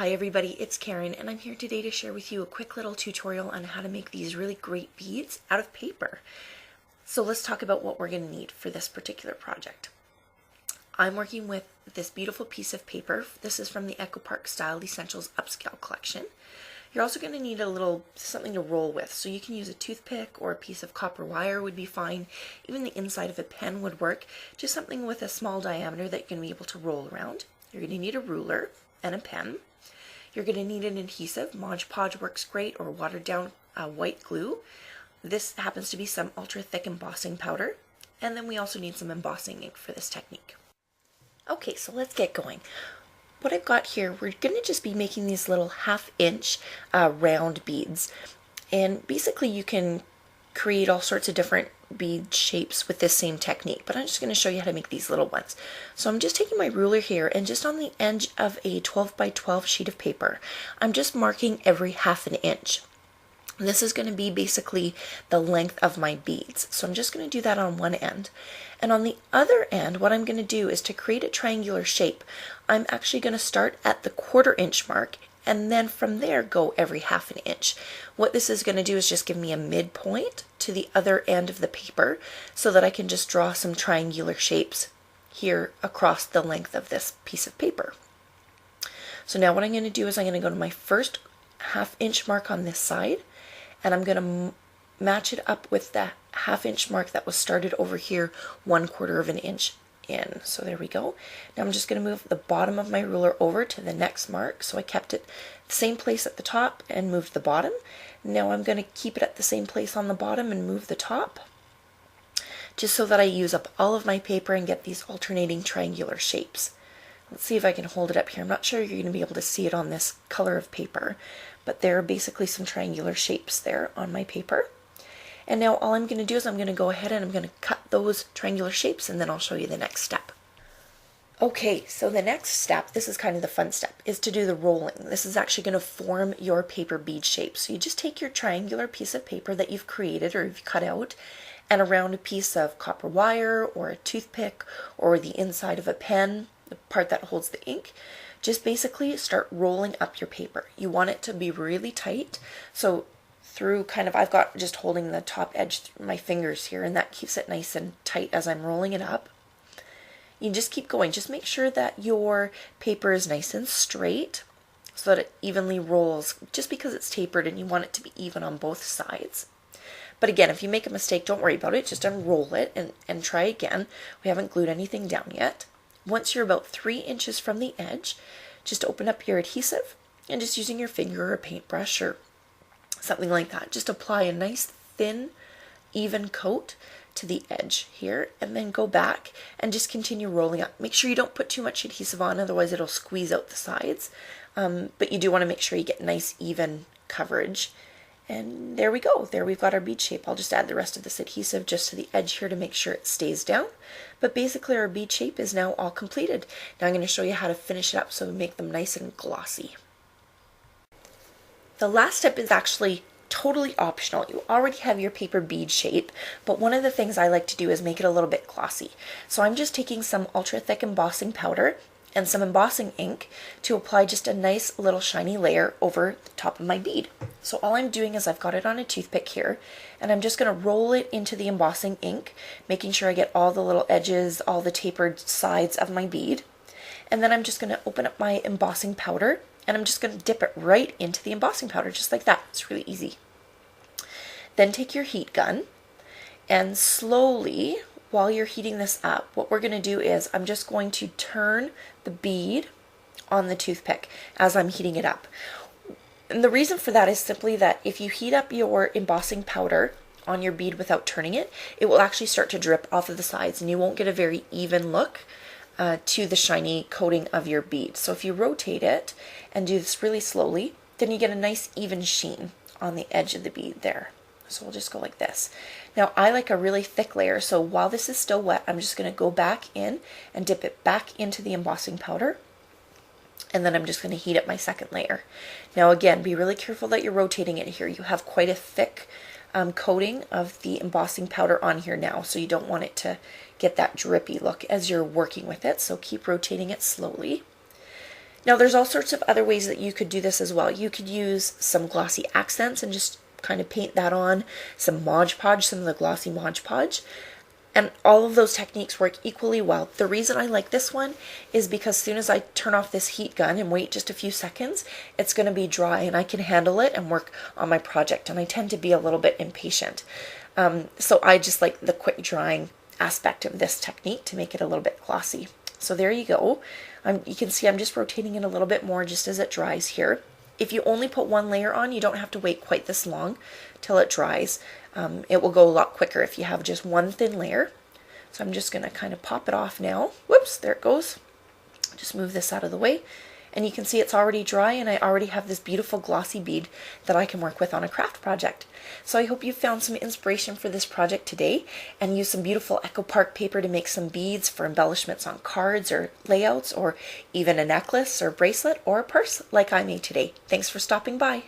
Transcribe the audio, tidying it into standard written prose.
Hi everybody, it's Karen and I'm here today to share with you a quick little tutorial on how to make these really great beads out of paper. So let's talk about what we're going to need for this particular project. I'm working with this beautiful piece of paper. This is from the Echo Park Style Essentials Upscale Collection. You're also going to need a little something to roll with, so you can use a toothpick or a piece of copper wire would be fine. Even the inside of a pen would work, just something with a small diameter that you're going to be able to roll around. You're going to need a ruler and a pen. You're going to need an adhesive. Mod Podge works great, or watered down white glue. This happens to be some ultra thick embossing powder. And then we also need some embossing ink for this technique. Okay, so let's get going. What I've got here, we're going to just be making these little 1/2 inch round beads. And basically you can create all sorts of different bead shapes with this same technique, but I'm just going to show you how to make these little ones. So I'm just taking my ruler here, and just on the edge of a 12 by 12 sheet of paper, I'm just marking every 1/2 inch. This is going to be basically the length of my beads. So I'm just going to do that on one end. And on the other end, what I'm going to do is to create a triangular shape. I'm actually going to start at the 1/4 inch mark, and then from there go every 1/2 inch. What this is going to do is just give me a midpoint to the other end of the paper so that I can just draw some triangular shapes here across the length of this piece of paper. So now what I'm going to do is I'm going to go to my first 1/2 inch mark on this side, and I'm going to match it up with the 1/2 inch mark that was started over here 1/4 inch in. So there we go. Now I'm just going to move the bottom of my ruler over to the next mark. So I kept it the same place at the top and moved the bottom. Now I'm going to keep it at the same place on the bottom and move the top, just so that I use up all of my paper and get these alternating triangular shapes. Let's see if I can hold it up here. I'm not sure you're going to be able to see it on this color of paper, but there are basically some triangular shapes there on my paper. And now all I'm going to do is I'm going to go ahead and I'm going to cut those triangular shapes, and then I'll show you the next step. Okay, so the next step, this is kind of the fun step, is to do the rolling. This is actually going to form your paper bead shape. So you just take your triangular piece of paper that you've created or you've cut out, and around a piece of copper wire or a toothpick or the inside of a pen, the part that holds the ink, just basically start rolling up your paper. You want it to be really tight, so through I've got just holding the top edge through my fingers here, and that keeps it nice and tight as I'm rolling it up. You just keep going. Just make sure that your paper is nice and straight so that it evenly rolls, just because it's tapered and you want it to be even on both sides. But again, if you make a mistake, don't worry about it. Just unroll it and try again. We haven't glued anything down yet. Once you're about 3 inches from the edge, just open up your adhesive, and just using your finger or a paintbrush or something like that, just apply a nice thin, even coat to the edge here, and then go back and just continue rolling up. Make sure you don't put too much adhesive on, otherwise it'll squeeze out the sides. But you do want to make sure you get nice, even coverage. And there we go. There we've got our bead shape. I'll just add the rest of this adhesive just to the edge here to make sure it stays down. But basically our bead shape is now all completed. Now I'm going to show you how to finish it up so we make them nice and glossy. The last step is actually totally optional. You already have your paper bead shape, but one of the things I like to do is make it a little bit glossy. So I'm just taking some ultra thick embossing powder and some embossing ink to apply just a nice little shiny layer over the top of my bead. So all I'm doing is I've got it on a toothpick here, and I'm just going to roll it into the embossing ink, making sure I get all the little edges, all the tapered sides of my bead. And then I'm just going to open up my embossing powder, and I'm just going to dip it right into the embossing powder, just like that. It's really easy. Then take your heat gun, and slowly, while you're heating this up, what we're going to do is I'm just going to turn the bead on the toothpick as I'm heating it up. And the reason for that is simply that if you heat up your embossing powder on your bead without turning it, it will actually start to drip off of the sides, and you won't get a very even look to the shiny coating of your bead. So if you rotate it and do this really slowly, then you get a nice even sheen on the edge of the bead there. So we'll just go like this. Now I like a really thick layer, so while this is still wet, I'm just going to go back in and dip it back into the embossing powder, and then I'm just going to heat up my second layer. Now again, be really careful that you're rotating it here. You have quite a thick coating of the embossing powder on here now, so you don't want it to get that drippy look as you're working with it, so keep rotating it slowly. Now there's all sorts of other ways that you could do this as well. You could use some glossy accents and just kind of paint that on, some Mod Podge, some of the glossy Mod Podge. And all of those techniques work equally well. The reason I like this one is because as soon as I turn off this heat gun and wait just a few seconds, it's going to be dry and I can handle it and work on my project. And I tend to be a little bit impatient. So I just like the quick drying aspect of this technique to make it a little bit glossy. So there you go. You can see I'm just rotating it a little bit more just as it dries here. If you only put one layer on, you don't have to wait quite this long till it dries. It will go a lot quicker if you have just one thin layer. So I'm just going to kind of pop it off now. Whoops, there it goes. Just move this out of the way. And you can see it's already dry and I already have this beautiful glossy bead that I can work with on a craft project. So I hope you found some inspiration for this project today and use some beautiful Echo Park paper to make some beads for embellishments on cards or layouts or even a necklace or bracelet or a purse like I made today. Thanks for stopping by.